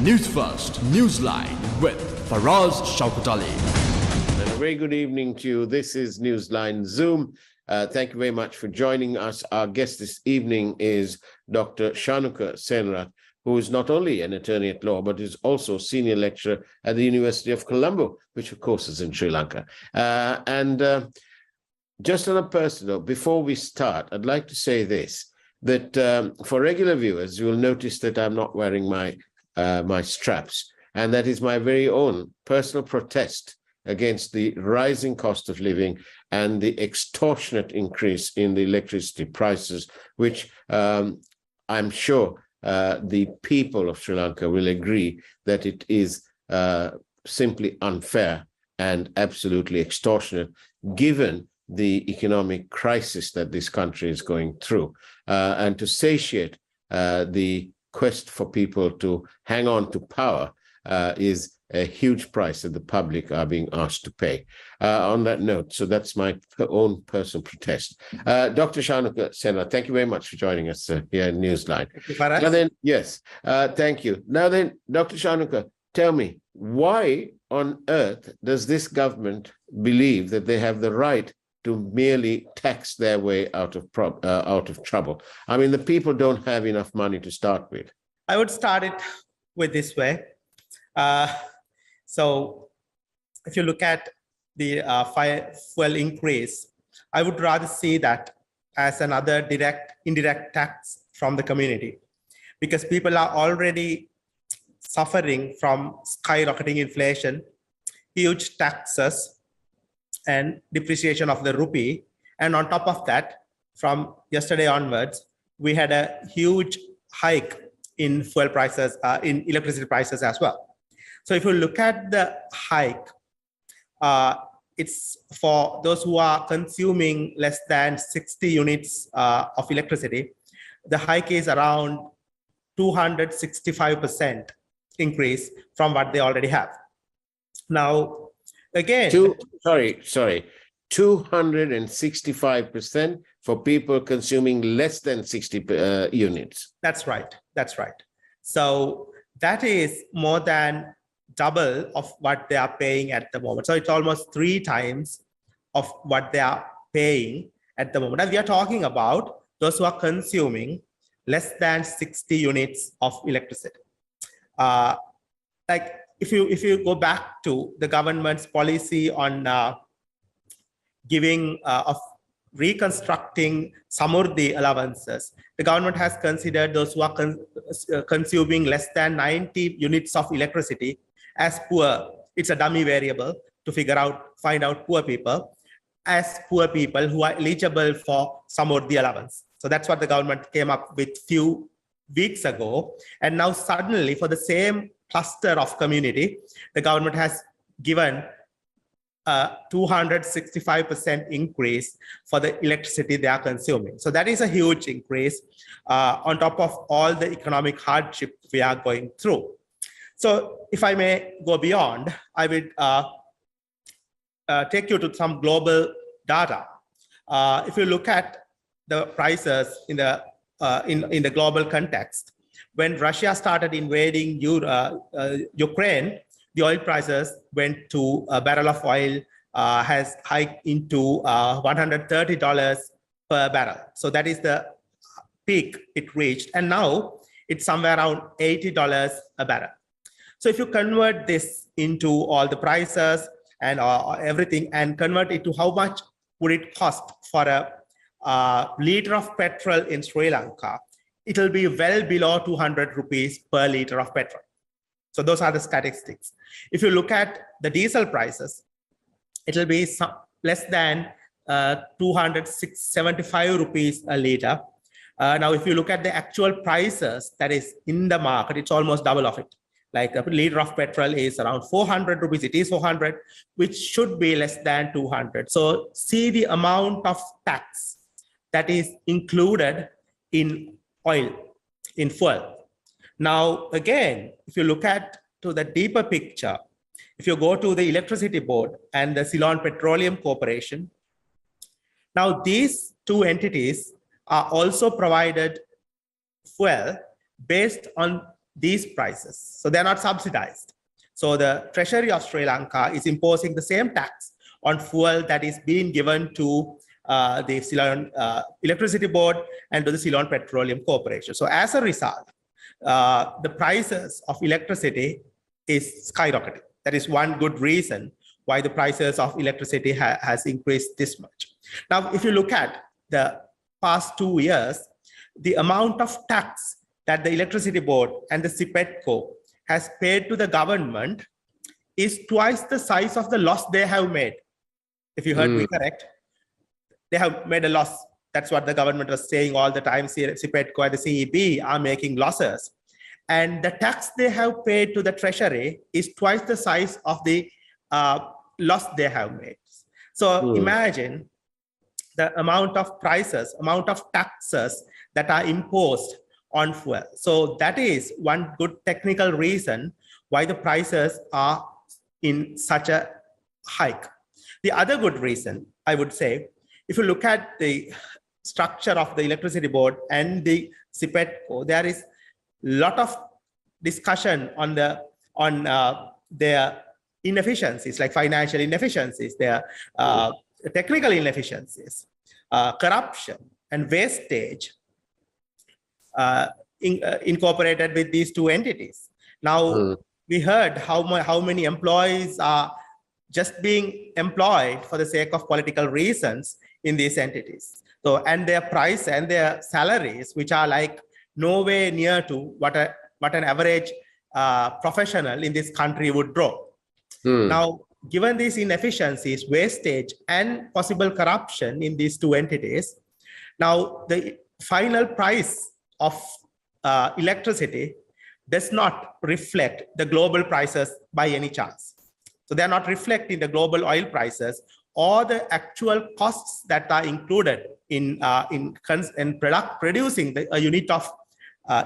Newsfirst, Newsline with Faraz Shaukat Ali. And a very good evening to you. This is Newsline Zoom. Thank you very much for joining us. Our guest this evening is Dr. Shanuka Senarath, who is not only an attorney at law, but is also senior lecturer at the University of Colombo, which of course is in Sri Lanka. Just on a personal note, before we start, I'd like to say this, that for regular viewers, you will notice that I'm not wearing my straps, and that is my very own personal protest against the rising cost of living and the extortionate increase in the electricity prices, which I'm sure the people of Sri Lanka will agree that it is simply unfair and absolutely extortionate, given the economic crisis that this country is going through. And to satiate the quest for people to hang on to power is a huge price that the public are being asked to pay. On that note, so that's my own personal protest. Dr. Shanuka Senarath, thank you very much for joining us here in Newsline. Thank you, Faraz. Now then, yes, thank you. Now then, Dr. Shanuka, tell me, why on earth does this government believe that they have the right to merely tax their way out of trouble? I mean, the people don't have enough money to start with. I would start it with this way. So if you look at the fuel increase, I would rather see that as another indirect tax from the community, because people are already suffering from skyrocketing inflation, huge taxes, and depreciation of the rupee. And on top of that, from yesterday onwards, we had a huge hike in fuel prices, in electricity prices as well. So if you look at the hike, it's for those who are consuming less than 60 units of electricity. The hike is around 265% increase from what they already have. Now, again, 265% for people consuming less than 60 units. That's right. That's right. So that is more than double of what they are paying at the moment. So it's almost 3 times of what they are paying at the moment. And we are talking about those who are consuming less than 60 units of electricity. Like if you go back to the government's policy on giving of reconstructing Samurdhi allowances, the government has considered those who are consuming less than 90 units of electricity as poor. It's a dummy variable to find out poor people as poor people who are eligible for Samurdhi allowance. So that's what the government came up with few weeks ago. And now suddenly, for the same cluster of community, the government has given a 265% increase for the electricity they are consuming. So that is a huge increase on top of all the economic hardship we are going through. So if I may go beyond, I would take you to some global data. If you look at the prices in the global context, when Russia started invading Ukraine, the oil prices went to a barrel of oil has hiked into $130 per barrel. So that is the peak it reached. And now it's somewhere around $80 a barrel. So if you convert this into all the prices and everything and convert it to how much would it cost for a liter of petrol in Sri Lanka, it will be well below 200 rupees per liter of petrol. So those are the statistics. If you look at the diesel prices, it will be less than 275 rupees a liter. Now, if you look at the actual prices that is in the market, it's almost double of it. Like a liter of petrol is around 400 rupees. It is 400, which should be less than 200. So see the amount of tax that is included in oil, in fuel. Now, again, if you look at to the deeper picture, if you go to the Electricity Board and the Ceylon Petroleum Corporation, now these two entities are also provided fuel based on these prices. So they're not subsidized. So the Treasury of Sri Lanka is imposing the same tax on fuel that is being given to the Ceylon Electricity Board and to the Ceylon Petroleum Corporation. So as a result, the prices of electricity is skyrocketing. That is one good reason why the prices of electricity has increased this much. Now, if you look at the past 2 years, the amount of tax that the Electricity Board and the CPETCO has paid to the government is twice the size of the loss they have made. If you heard me correct, they have made a loss. That's what the government was saying all the time. CPETCO and the CEB are making losses. And the tax they have paid to the Treasury is twice the size of the loss they have made. So imagine the amount of prices, amount of taxes that are imposed on fuel. So that is one good technical reason why the prices are in such a hike. The other good reason, I would say, if you look at the structure of the Electricity Board and the CPETCO, there is a lot of discussion on their inefficiencies, like financial inefficiencies, their technical inefficiencies, corruption and wastage incorporated with these two entities. Now, we heard how many employees are just being employed for the sake of political reasons in these entities. So, and their price and their salaries, which are like nowhere near to what an average professional in this country would draw. Now, given these inefficiencies, wastage, and possible corruption in these two entities, now the final price of electricity does not reflect the global prices by any chance. So they are not reflecting the global oil prices or the actual costs that are included in producing a unit of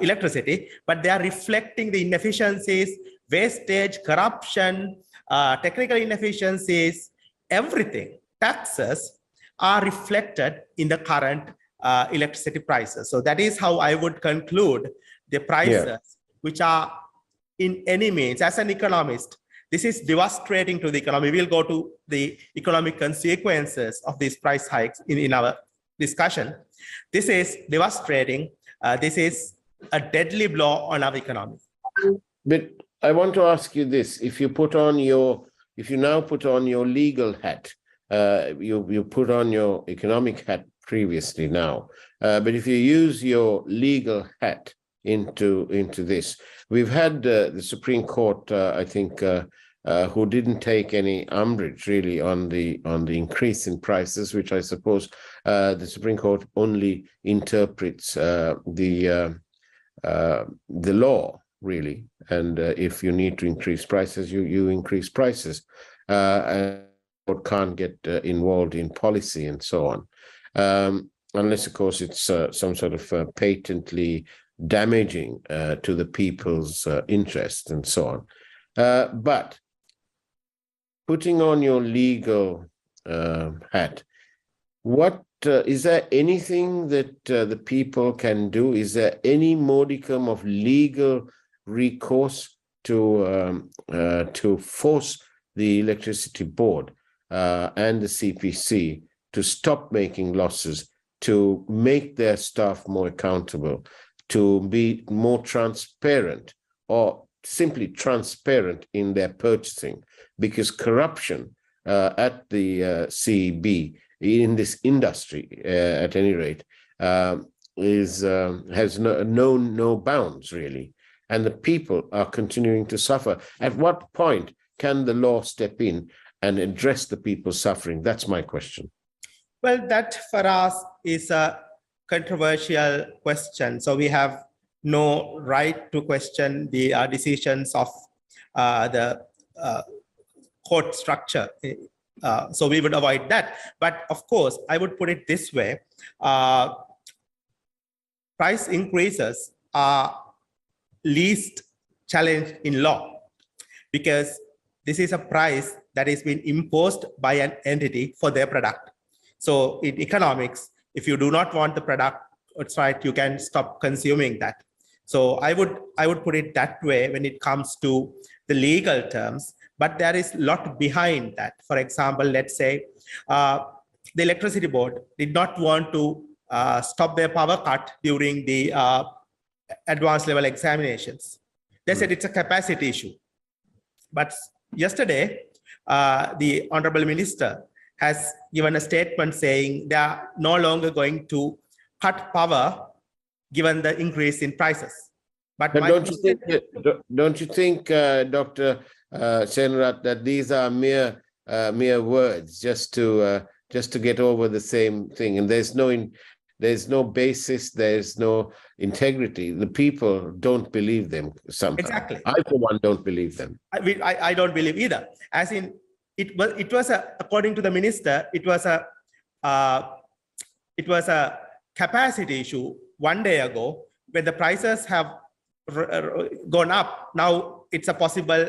electricity, but they are reflecting the inefficiencies, wastage, corruption, technical inefficiencies, everything. Taxes are reflected in the current electricity prices. So that is how I would conclude the prices, which are in any means, as an economist, this is devastating to the economy. We'll go to the economic consequences of these price hikes in our discussion. This is devastating. This is a deadly blow on our economy. But I want to ask you this: if you now put on your legal hat, you put on your economic hat previously now, but if you use your legal hat into this, we've had the Supreme Court, I think, who didn't take any umbrage really on the increase in prices, which I suppose the Supreme Court only interprets the law really, and if you need to increase prices, you increase prices, and can't get involved in policy and so on, unless of course it's some sort of patently damaging to the people's interests and so on. But putting on your legal hat, what is there anything that the people can do? Is there any modicum of legal recourse to force the Electricity Board and the CPC to stop making losses, to make their staff more accountable, to be more transparent, or simply transparent in their purchasing? Because corruption at the CEB in this industry, at any rate, has no bounds really, and the people are continuing to suffer. At what point can the law step in and address the people's suffering? That's my question. Well, that for us is a controversial question. So we have no right to question the decisions of the court structure. So we would avoid that. But of course, I would put it this way. Price increases are least challenged in law, because this is a price that is being imposed by an entity for their product. So in economics, if you do not want the product, it's right, you can stop consuming that. So I would put it that way when it comes to the legal terms, but there is a lot behind that. For example, let's say the electricity board did not want to stop their power cut during the advanced level examinations. They said it's a capacity issue. But yesterday, the Honorable Minister has given a statement saying they are no longer going to cut power given the increase in prices. But don't you think, Dr. Senarath, that these are mere words just to get over the same thing, and there's no basis, there's no integrity. The people don't believe them somehow. Exactly. I, for one, don't believe them. I don't believe either. As in, it was according to the minister, it was a capacity issue 1 day ago when the prices have gone up. Now it's a possible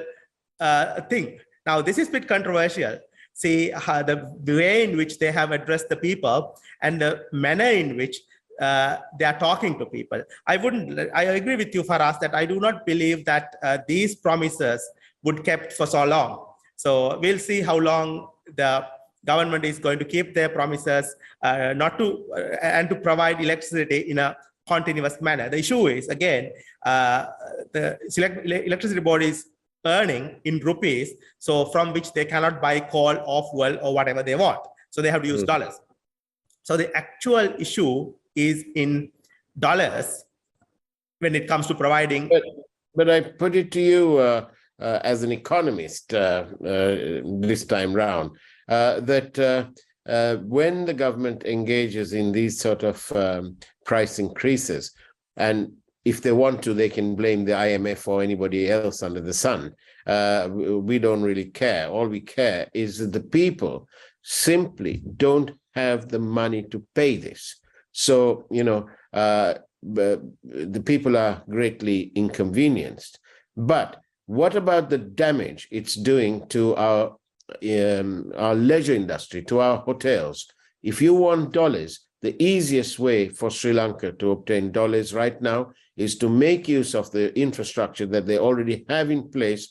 thing. Now this is a bit controversial. See the way in which they have addressed the people and the manner in which they are talking to people. I agree with you, Faraz, that I do not believe that these promises would kept for so long. So we'll see how long the government is going to keep their promises and to provide electricity in a continuous manner. The issue is, again, the electricity board is earning in rupees, so from which they cannot buy coal or fuel or whatever they want. So they have to use dollars. So the actual issue is in dollars when it comes to providing. But I put it to you as an economist this time round, that when the government engages in these sort of price increases, and if they want to, they can blame the IMF or anybody else under the sun. We don't really care. All we care is that the people simply don't have the money to pay this. So, the people are greatly inconvenienced. But what about the damage it's doing to our leisure industry, to our hotels? If you want dollars, the easiest way for Sri Lanka to obtain dollars right now is to make use of the infrastructure that they already have in place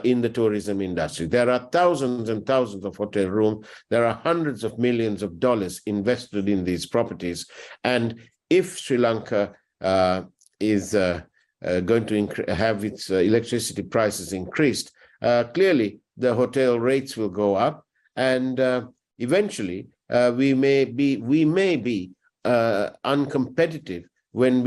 in the tourism industry. There are thousands and thousands of hotel rooms. There are hundreds of millions of dollars invested in these properties. And if Sri Lanka is going to have its electricity prices increased, clearly the hotel rates will go up, and eventually we may be uncompetitive when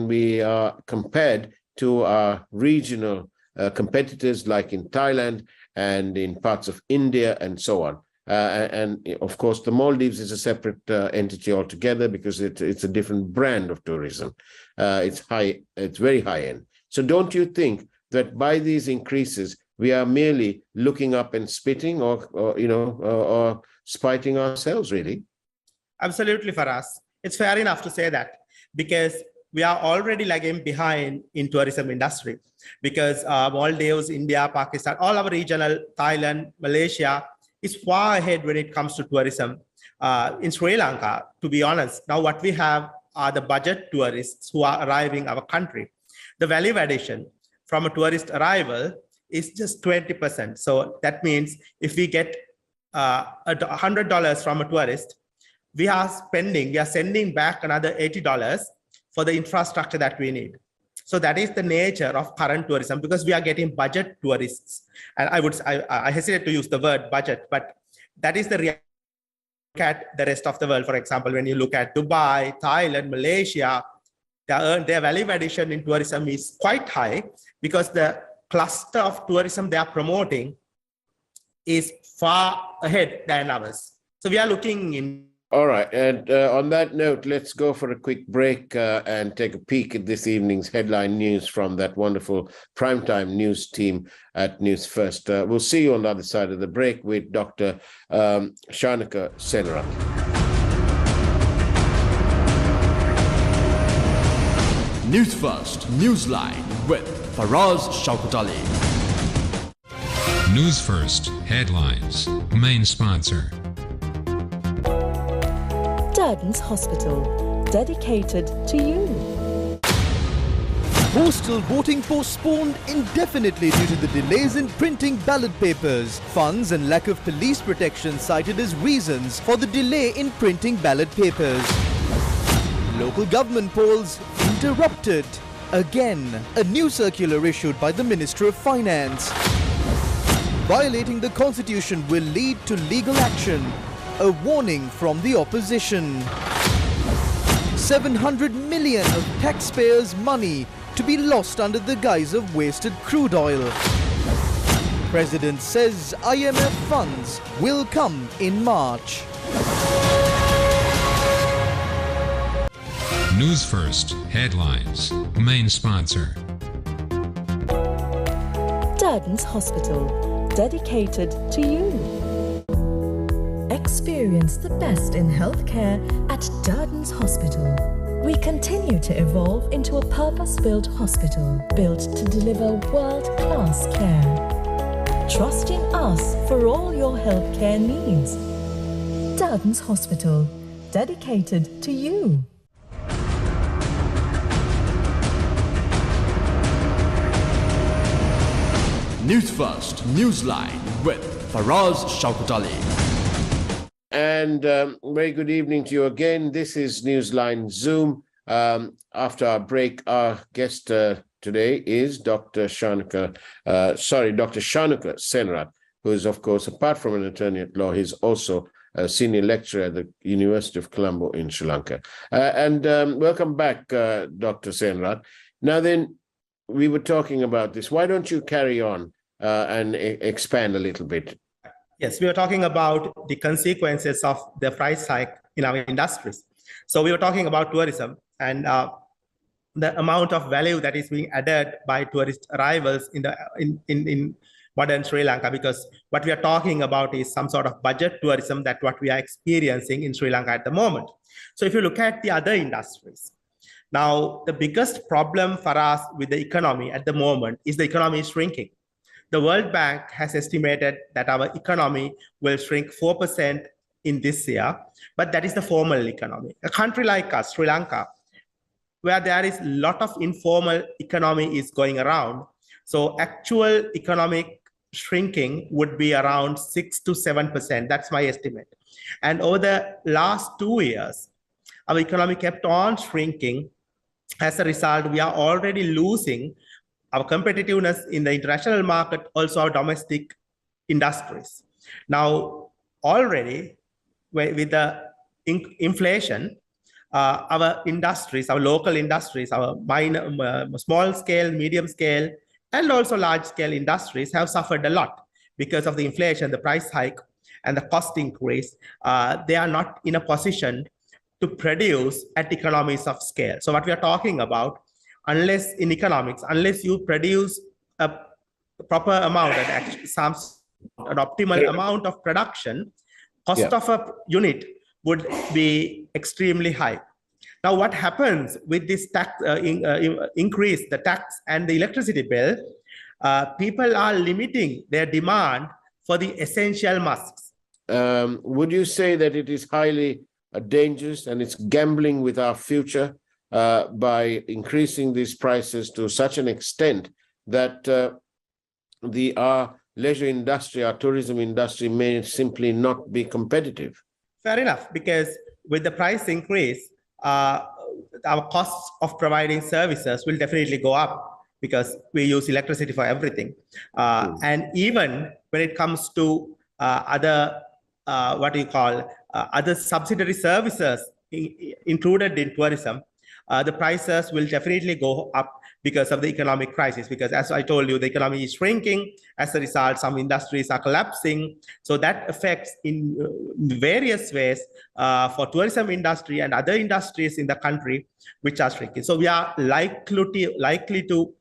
we are compared to our regional competitors, like in Thailand and in parts of India and so on. And of course, the Maldives is a separate entity altogether because it's a different brand of tourism. It's very high end. So don't you think that by these increases, we are merely looking up and spitting or spiting ourselves, really? Absolutely, Faraz. It's fair enough to say that, because we are already lagging behind in tourism industry, because Maldives, India, Pakistan, all our regional, Thailand, Malaysia, is far ahead when it comes to tourism. In Sri Lanka, to be honest, now what we have are the budget tourists who are arriving our country. The value addition from a tourist arrival is just 20%. So that means if we get $100 from a tourist, we are sending back another $80 for the infrastructure that we need. So that is the nature of current tourism, because we are getting budget tourists. And I hesitate to use the word budget, but that is the reality. Look at the rest of the world. For example, when you look at Dubai, Thailand, Malaysia, their value addition in tourism is quite high, because the cluster of tourism they are promoting is far ahead than ours. So we are looking in. All right. And on that note, let's go for a quick break and take a peek at this evening's headline news from that wonderful primetime news team at News First. We'll see you on the other side of the break with Dr. Shanuka Senarath. News First, Newsline with Faraz Shaukat. News First headlines. Main sponsor. Durden's Hospital, dedicated to you. Postal voting postponed indefinitely due to the delays in printing ballot papers. Funds and lack of police protection cited as reasons for the delay in printing ballot papers. Local government polls interrupted. Again, a new circular issued by the Minister of Finance. Violating the constitution will lead to legal action. A warning from the opposition. 700 million of taxpayers' money to be lost under the guise of wasted crude oil. President says IMF funds will come in March. Newsfirst headlines. Main sponsor. Durden's Hospital, dedicated to you. Experience the best in healthcare at Durden's Hospital. We continue to evolve into a purpose-built hospital built to deliver world-class care. Trusting us for all your healthcare needs. Durden's Hospital, dedicated to you. Newsfirst Newsline with Shanuka Senarath. And very good evening to you again. This is Newsline Zoom. After our break, our guest today is Dr. Shanuka Senarath, who is, of course, apart from an attorney at law, he's also a senior lecturer at the University of Colombo in Sri Lanka. Welcome back, Dr. Senarath. Now then, we were talking about this. Why don't you carry on and expand a little bit? Yes, we were talking about the consequences of the price hike in our industries. So we were talking about tourism and the amount of value that is being added by tourist arrivals in modern Sri Lanka, because what we are talking about is some sort of budget tourism that what we are experiencing in Sri Lanka at the moment. So if you look at the other industries, now the biggest problem for us with the economy at the moment is the economy is shrinking. The World Bank has estimated that our economy will shrink 4% in this year, but that is the formal economy. A country like us, Sri Lanka, where there is a lot of informal economy is going around, so actual economic shrinking would be around 6 to 7%. That's my estimate. And over the last 2 years, our economy kept on shrinking. As a result, we are already losing our competitiveness in the international market, also our domestic industries. Now, already with the inflation, our industries, our local industries, our small scale, medium scale, and also large scale industries have suffered a lot because of the inflation, the price hike, and the cost increase. They are not in a position to produce at economies of scale. So what we are talking about, unless in economics, unless you produce a proper amount and an optimal amount of production, cost of a unit would be extremely high. Now, what happens with this tax increase, the tax and the electricity bill, people are limiting their demand for the essential musts. Would you say that it is highly dangerous and it's gambling with our future by increasing these prices to such an extent that our leisure industry, our tourism industry may simply not be competitive? Fair enough, because with the price increase, our costs of providing services will definitely go up because we use electricity for everything. And even when it comes to other, other subsidiary services included in tourism, the prices will definitely go up because of the economic crisis. Because as I told you, the economy is shrinking. As a result, some industries are collapsing. So that affects in various ways for tourism industry and other industries in the country which are shrinking. So we are likely to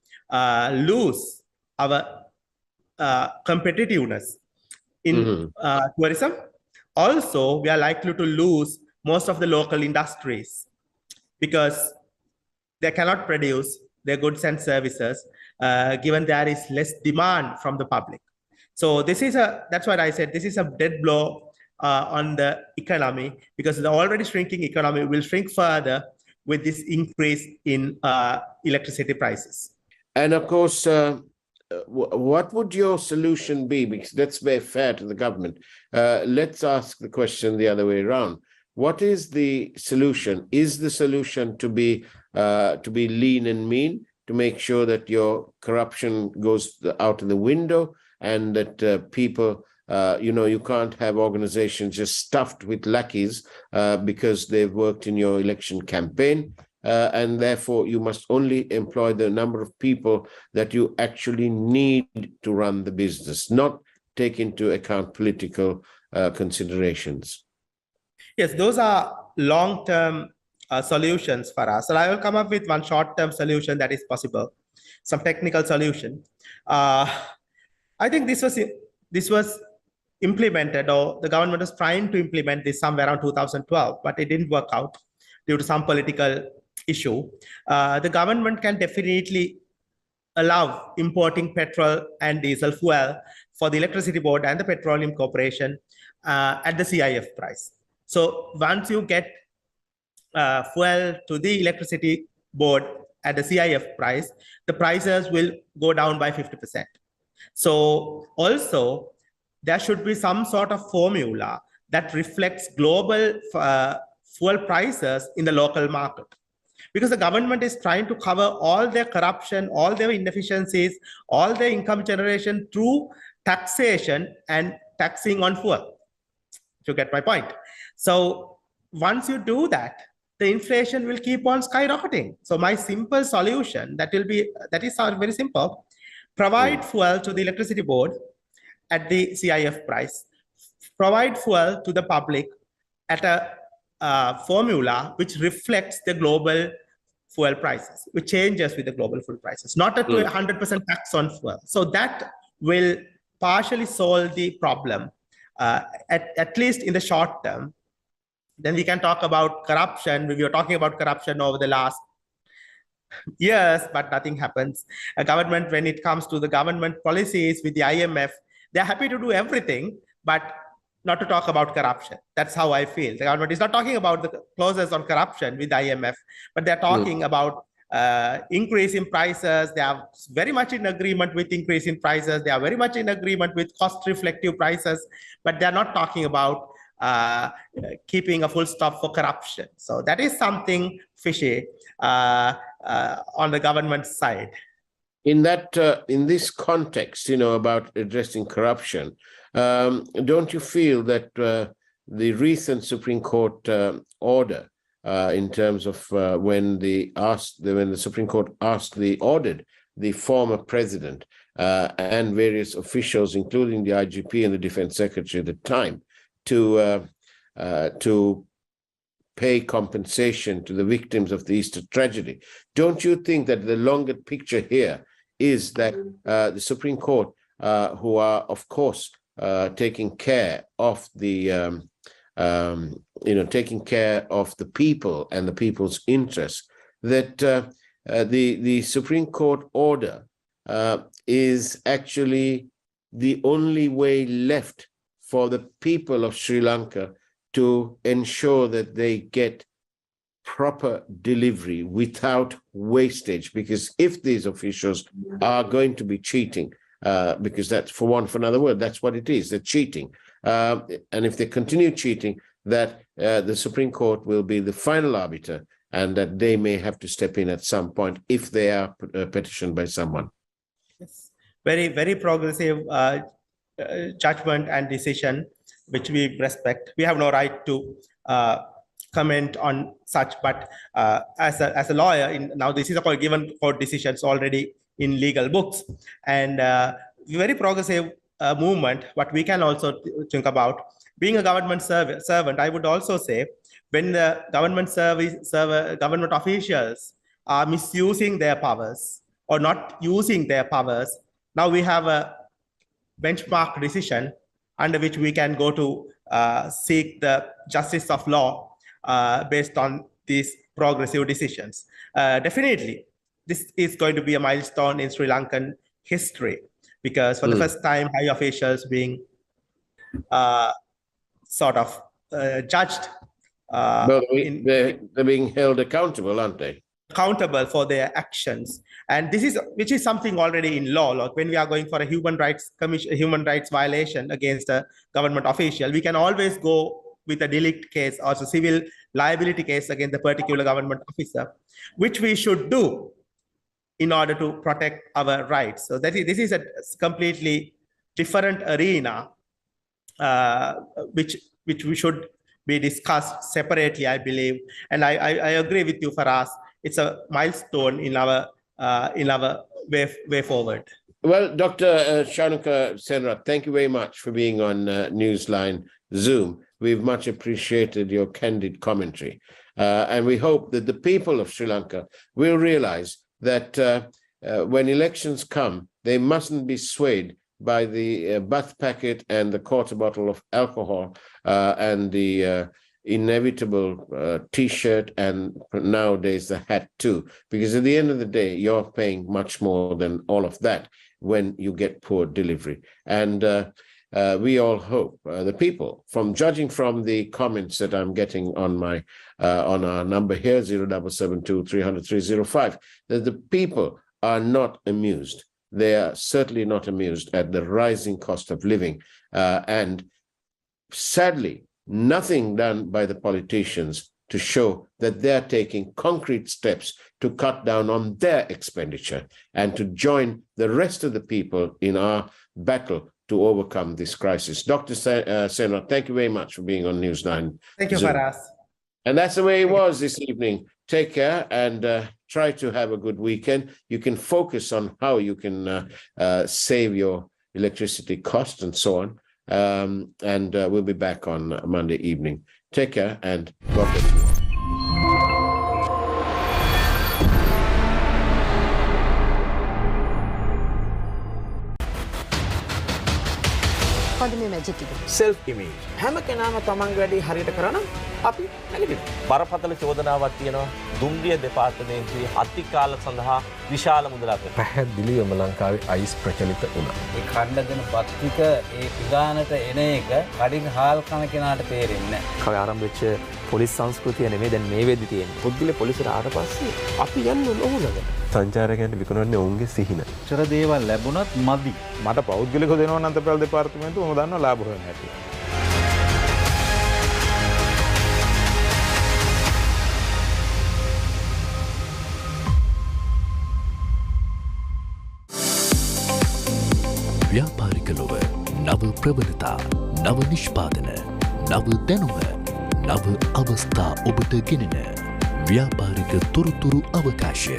lose our competitiveness in tourism. Also, we are likely to lose most of the local industries because they cannot produce their goods and services given there is less demand from the public. So that's what I said, this is a dead blow on the economy, because the already shrinking economy will shrink further with this increase in electricity prices. And of course, what would your solution be? Because that's very fair to the government. Let's ask the question the other way around. What is the solution? Is the solution to be lean and mean, to make sure that your corruption goes out of the window, and that people, you can't have organizations just stuffed with lackeys because they've worked in your election campaign? And therefore, you must only employ the number of people that you actually need to run the business, not take into account political considerations. Yes, those are long-term solutions for us. So I will come up with one short-term solution that is possible, some technical solution. I think this was implemented, or the government was trying to implement this somewhere around 2012, but it didn't work out due to some political issue. The government can definitely allow importing petrol and diesel fuel for the electricity board and the petroleum corporation at the CIF price. So once you get fuel to the electricity board at the CIF price, the prices will go down by 50%. So also there should be some sort of formula that reflects global fuel prices in the local market, because the government is trying to cover all their corruption, all their inefficiencies, all their income generation through taxation and taxing on fuel. If you get my point. So once you do that, the inflation will keep on skyrocketing. So my simple solution that is very simple: provide fuel to the electricity board at the CIF price, provide fuel to the public at a formula which reflects the global fuel prices, which changes with the global fuel prices, not a 100% tax on fuel. So that will partially solve the problem, at least in the short term. Then we can talk about corruption. We were talking about corruption over the last years, but nothing happens. A government, when it comes to the government policies with the IMF, they're happy to do everything, but not to talk about corruption. That's how I feel. The government is not talking about the clauses on corruption with the IMF, but they're talking about increase in prices. They are very much in agreement with increase in prices. They are very much in agreement with cost reflective prices, but they're not talking about keeping a full stop for corruption. So that is something fishy on the government side. In this context, about addressing corruption, don't you feel that the recent Supreme Court order, in terms of when the Supreme Court ordered the former president and various officials, including the IGP and the Defense Secretary at the time, to pay compensation to the victims of the Easter tragedy, don't you think that the longer picture here is that the Supreme Court, who are, of course, taking care of the people and the people's interests, that the Supreme Court order is actually the only way left for the people of Sri Lanka to ensure that they get proper delivery without wastage? Because if these officials are going to be cheating, because that's, for another word, that's what it is, they're cheating. And if they continue cheating, that the Supreme Court will be the final arbiter, and that they may have to step in at some point if they are petitioned by someone. Yes. Very, very progressive judgment and decision, which we respect. We have no right to comment on such, but as a lawyer, now this is a given court decisions already in legal books, and very progressive movement. What we can also think about, being a government servant, I would also say, when the government officials are misusing their powers or not using their powers, now we have a benchmark decision under which we can go to seek the justice of law based on these progressive decisions. Definitely, this is going to be a milestone in Sri Lankan history, because for the first time, high officials being sort of judged. They're being held accountable, aren't they? accountable for their actions. And which is something already in law. Like when we are going for a human rights violation against a government official, we can always go with a delict case or a civil liability case against the particular government officer, which we should do in order to protect our rights. So this is a completely different arena, which we should be discussed separately, I believe. And I agree with you, Faraz. It's a milestone in our way forward. Well, Dr. Shanuka Senarath, thank you very much for being on Newsline Zoom. We've much appreciated your candid commentary. And we hope that the people of Sri Lanka will realize that when elections come, they mustn't be swayed by the bath packet and the quarter bottle of alcohol and the inevitable T-shirt and nowadays the hat too. Because at the end of the day, you're paying much more than all of that when you get poor delivery. And we all hope, the people, from judging from the comments that I'm getting on my on our number here, 0772 300 305, that the people are not amused. They are certainly not amused at the rising cost of living. And sadly, nothing done by the politicians to show that they're taking concrete steps to cut down on their expenditure and to join the rest of the people in our battle to overcome this crisis. Dr. Senarath, thank you very much for being on Newsline. Thank you, Zoom. Faraz. And that's the way it was this evening. Take care and try to have a good weekend. You can focus on how you can save your electricity costs and so on. And we'll be back on Monday evening. Take care and God bless you. self image හැම කෙනාම තමන්ගේ වැඩේ හරියට කරා නම් අපි නැගිටිනවා. බරපතල චෝදනාවක් තියෙනවා දුම්රිය දෙපාර්තමේන්තුවේ අතිකාල සඳහා විශාල මුදලක්. පැහැදිලිවම ලංකාවේ අයිස් ප්‍රචලිත වුණා. ඒ කන්න දෙන බත් ටික ඒ පිගානට එන එක කඩින් හාල් කන කෙනාට තේරෙන්නේ නැහැ. කවි ආරම්භ වෙච්ච පොලිස් සංස්කෘතිය නෙමෙයි දැන් මේ වෙද්දි තියෙන්නේ. පුද්ගල පොලිසියට ආවට පස්සේ අපි යන්නේ ඕනද? සංචාරකයන්ට විකුණන්නේ ඔවුන්ගේ සිහින. චර දේවල් ලැබුණත් මදි. මට පෞද්ගලිකව දෙනවා නම් තපල් දෙපාර්තමේන්තුව මම දන්නවා ලාභ හොයන්න හැටි. ව්‍යාපාරික ලොව නව ප්‍රවණතා, නව නිෂ්පාදන, නව දැනුම, නව අවස්ථා ඔබට ගෙනෙන ව්‍යාපාරික තොරතුරු අවකාශය.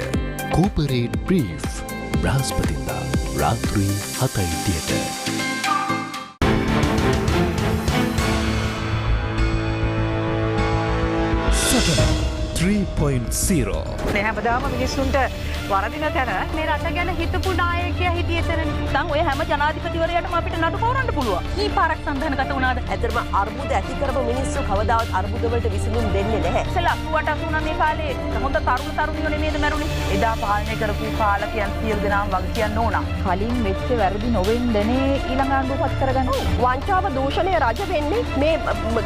කෝපරේට් බ්‍රීෆ් බ්‍රහස්පතින්දා රාත්‍රී 7:30ට. 3.0 මේ හැමදාම මිනිස්සුන්ට වරදින තැන මේ රට ගැන හිතපු නායකයා හිටියේ එතන. දැන් ඔය හැම ජනාධිපතිවරයාටම අපිට නඩු කවරන්න පුළුවන්. කී පාරක් සම්ධානගත වුණාද? ඇත්තටම අර්බුද ඇති කරපු මිනිස්සු කවදාවත් අර්බුද වලට විසඳුම් දෙන්නේ නැහැ. ඉතලා 89 කාලේ හොඳ තරුණියෝ නේද මැරුණේ? එදා පාලනය කරපු පාලකයන් සියලු දෙනාම වග කියන්න ඕන. කලින් වෙච්ච වැරදි නොවෙන්නනේ ඊළඟ ආණ්ඩුවපත් කරගන්න. වංචාව දූෂණය රජ වෙන්නේ මේ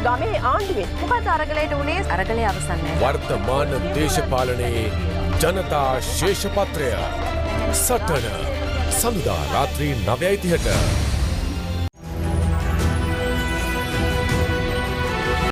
ගමේ ආණ්ඩුවේ. මොකද අරගලයට උනේ? අරගලේ අවසන් නැහැ. වර්තමාන දේශපාලනයේ ජනතා ශේෂපත්‍රය සටන සඳුදා රාත්‍රී 9:30ට